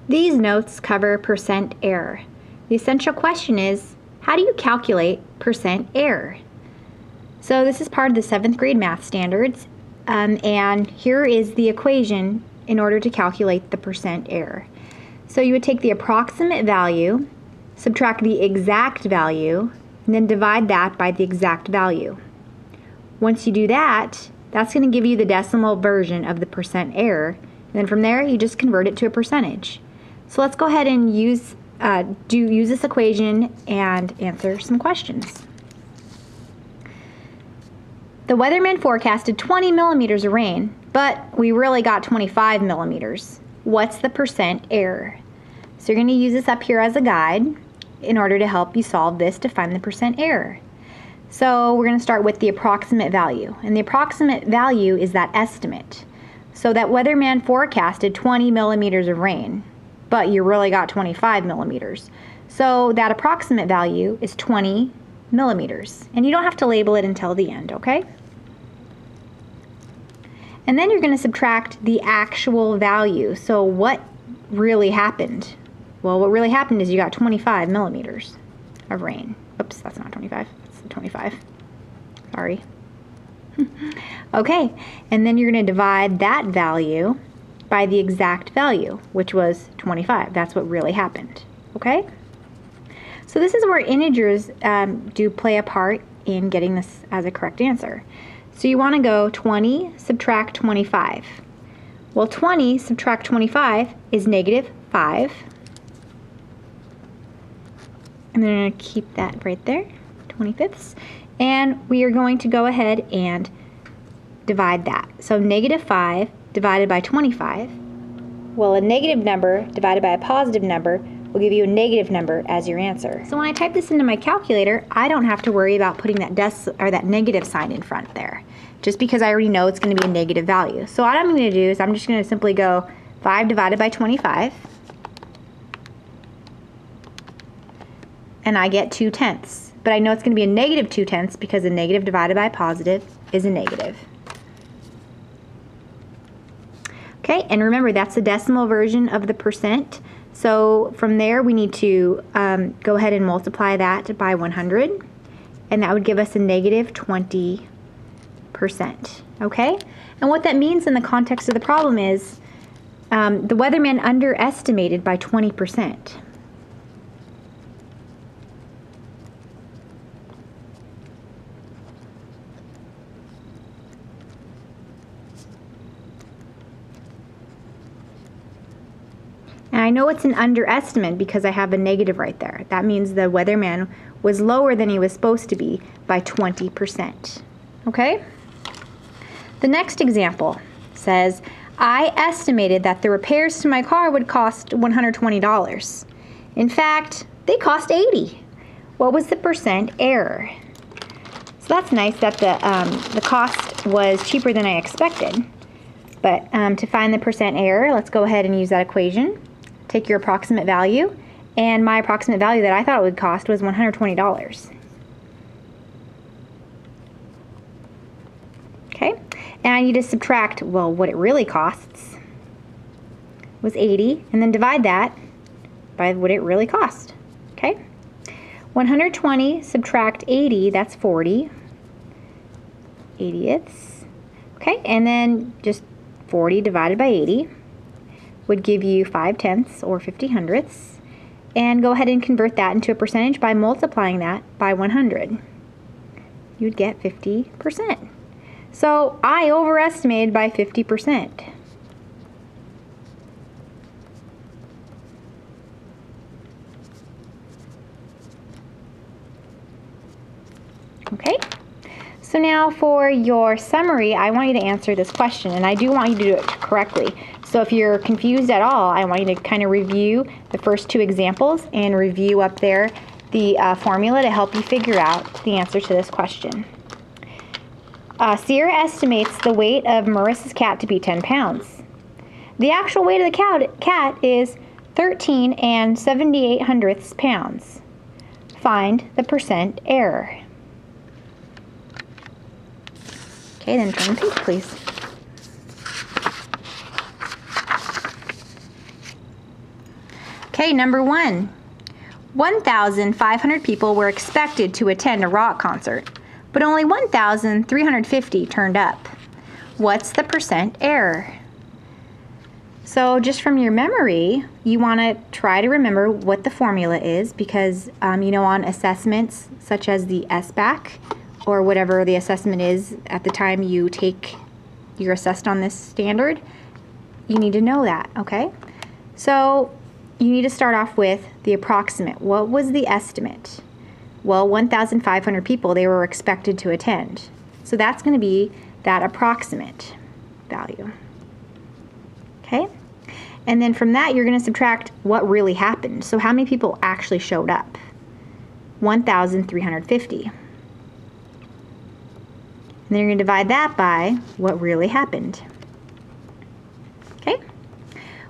These notes cover percent error. The essential question is, how do you calculate percent error? So this is part of the 7th grade math standards, and here is the equation in order to calculate the percent error. So you would take the approximate value, subtract the exact value, and then divide that by the exact value. Once you do that, that's going to give you the decimal version of the percent error, and then from there you just convert it to a percentage. So let's go ahead and use this equation and answer some questions. The weatherman forecasted 20 millimeters of rain, but we really got 25 millimeters. What's the percent error? So you're going to use this up here as a guide in order to help you solve this to find the percent error. So we're going to start with the approximate value, and the approximate value is that estimate. So that weatherman forecasted 20 millimeters of rain, but you really got 25 millimeters. So that approximate value is 20 millimeters, and you don't have to label it until the end, okay? And then you're going to subtract the actual value. So what really happened? Well, what really happened is you got 25 millimeters of rain. Oops, that's not 25, that's 25. Sorry. Okay, and then you're going to divide that value by the exact value, which was 25. That's what really happened, okay? So this is where integers do play a part in getting this as a correct answer. So you want to go 20 subtract 25. Well, 20 subtract 25 is negative 5. And then I'm going to keep that right there, 25ths. And we are going to go ahead and divide that. So negative 5 divided by 25. Well, a negative number divided by a positive number will give you a negative number as your answer. So when I type this into my calculator, I don't have to worry about putting that negative sign in front there, just because I already know it's going to be a negative value. So what I'm going to do is I'm just going to simply go 5 divided by 25, and I get 2/10. But I know it's going to be a negative 2/10 because a negative divided by a positive is a negative. Okay, and remember that's the decimal version of the percent. So from there we need to go ahead and multiply that by 100, and that would give us a negative 20%. Okay, and what that means in the context of the problem is the weatherman underestimated by 20%. And I know it's an underestimate because I have a negative right there. That means the weatherman was lower than he was supposed to be by 20%. Okay? The next example says, I estimated that the repairs to my car would cost $120. In fact, they cost $80. What was the percent error? So that's nice that the cost was cheaper than I expected. But to find the percent error, let's go ahead and use that equation. Take your approximate value, and my approximate value that I thought it would cost was $120. Okay, and I need to subtract, well, what it really costs was 80, and then divide that by what it really cost. Okay, 120 subtract 80, that's 40 80ths. Okay, and then just 40 divided by 80 would give you 5/10 or 50/100, and go ahead and convert that into a percentage by multiplying that by 100. You'd get 50%. So I overestimated by 50%. Okay, so now for your summary, I want you to answer this question, and I do want you to do it correctly. So if you're confused at all, I want you to kind of review the first 2 examples and review up there the formula to help you figure out the answer to this question. Sierra estimates the weight of Marissa's cat to be 10 pounds. The actual weight of the cat is 13 7/78 pounds. Find the percent error. Okay, then turn the page, please. Okay, number 1. 1,500 people were expected to attend a rock concert, but only 1,350 turned up. What's the percent error? So just from your memory, you want to try to remember what the formula is because, you know, on assessments such as the SBAC or whatever the assessment is at the time you're assessed on this standard, you need to know that, okay? So you need to start off with the approximate. What was the estimate? Well, 1,500 people they were expected to attend. So that's going to be that approximate value. Okay? And then from that, you're going to subtract what really happened. So how many people actually showed up? 1,350. And then you're going to divide that by what really happened. Okay?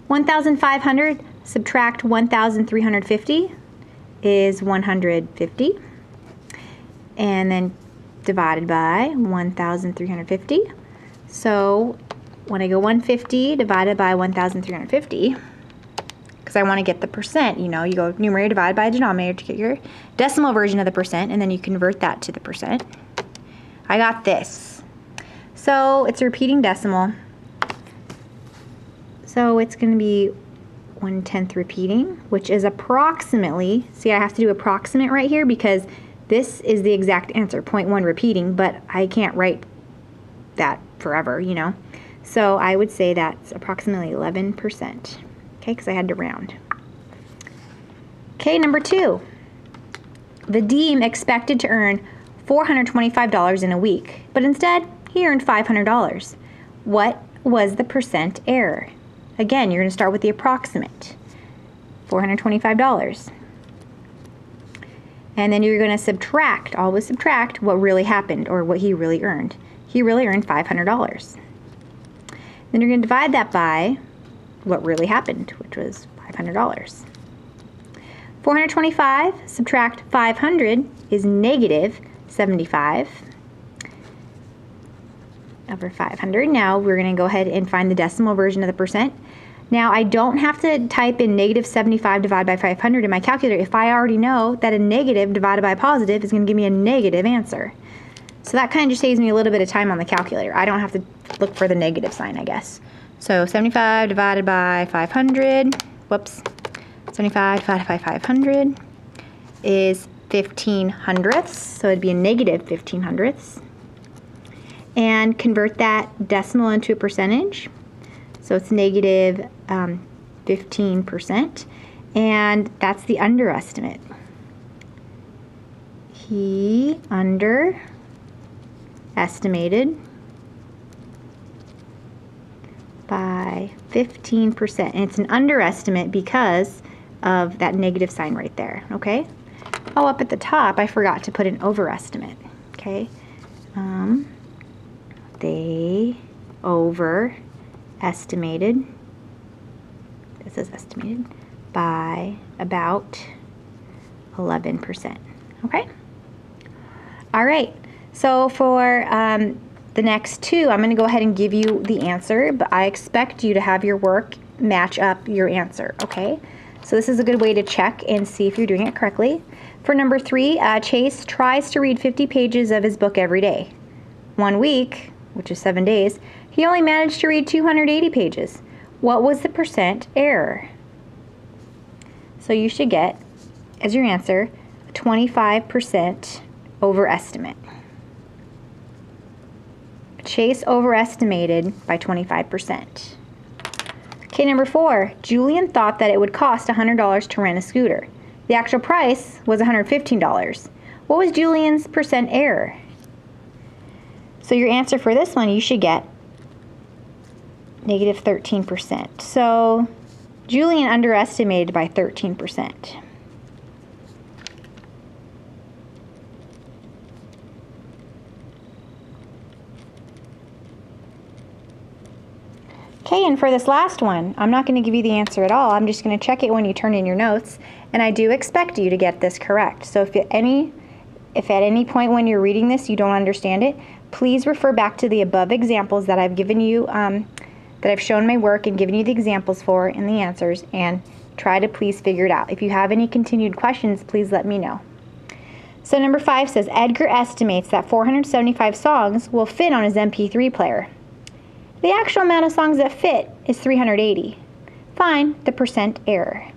1,500 subtract 1,350 is 150. And then divided by 1,350. So when I go 150 divided by 1,350, because I want to get the percent, you know, you go numerator divided by denominator to get your decimal version of the percent, and then you convert that to the percent. I got this. So it's a repeating decimal. So it's going to be 1/10 repeating, which is approximately, see I have to do approximate right here because this is the exact answer, 0.1 repeating, but I can't write that forever, you know. So I would say that's approximately 11%, okay, because I had to round. Okay, number 2. Vadim expected to earn $425 in a week, but instead he earned $500. What was the percent error? Again, you're going to start with the approximate, $425. And then you're going to subtract, always subtract what really happened or what he really earned. He really earned $500. Then you're going to divide that by what really happened, which was $500. 425 subtract 500 is negative 75 over 500. Now we're going to go ahead and find the decimal version of the percent. Now I don't have to type in negative 75 divided by 500 in my calculator if I already know that a negative divided by a positive is going to give me a negative answer. So that kind of just saves me a little bit of time on the calculator. I don't have to look for the negative sign, I guess. So 75 divided by 500, whoops, 75 divided by 500 is 15 hundredths, so it'd be a negative 15 hundredths. And convert that decimal into a percentage. So it's negative 15%, and that's the underestimate. He underestimated by 15%, and it's an underestimate because of that negative sign right there, okay? Oh, up at the top, I forgot to put an overestimate, okay? They overestimated, this is estimated, by about 11%, okay? All right, so for the next two, I'm going to go ahead and give you the answer, but I expect you to have your work match up your answer, okay? So this is a good way to check and see if you're doing it correctly. For number 3, Chase tries to read 50 pages of his book every day. 1 week, which is 7 days, he only managed to read 280 pages. What was the percent error? So you should get, as your answer, 25% overestimate. Chase overestimated by 25%. Okay, number 4, Julian thought that it would cost $100 to rent a scooter. The actual price was $115. What was Julian's percent error? So your answer for this one, you should get negative 13%. So Julian underestimated by 13%. Okay, and for this last one, I'm not going to give you the answer at all. I'm just going to check it when you turn in your notes, and I do expect you to get this correct. So if at any point when you're reading this you don't understand it, please refer back to the above examples that I've given you, that I've shown my work and given you the examples for and the answers, and try to please figure it out. If you have any continued questions, please let me know. So number 5 says, Edgar estimates that 475 songs will fit on his MP3 player. The actual amount of songs that fit is 380. Find the percent error.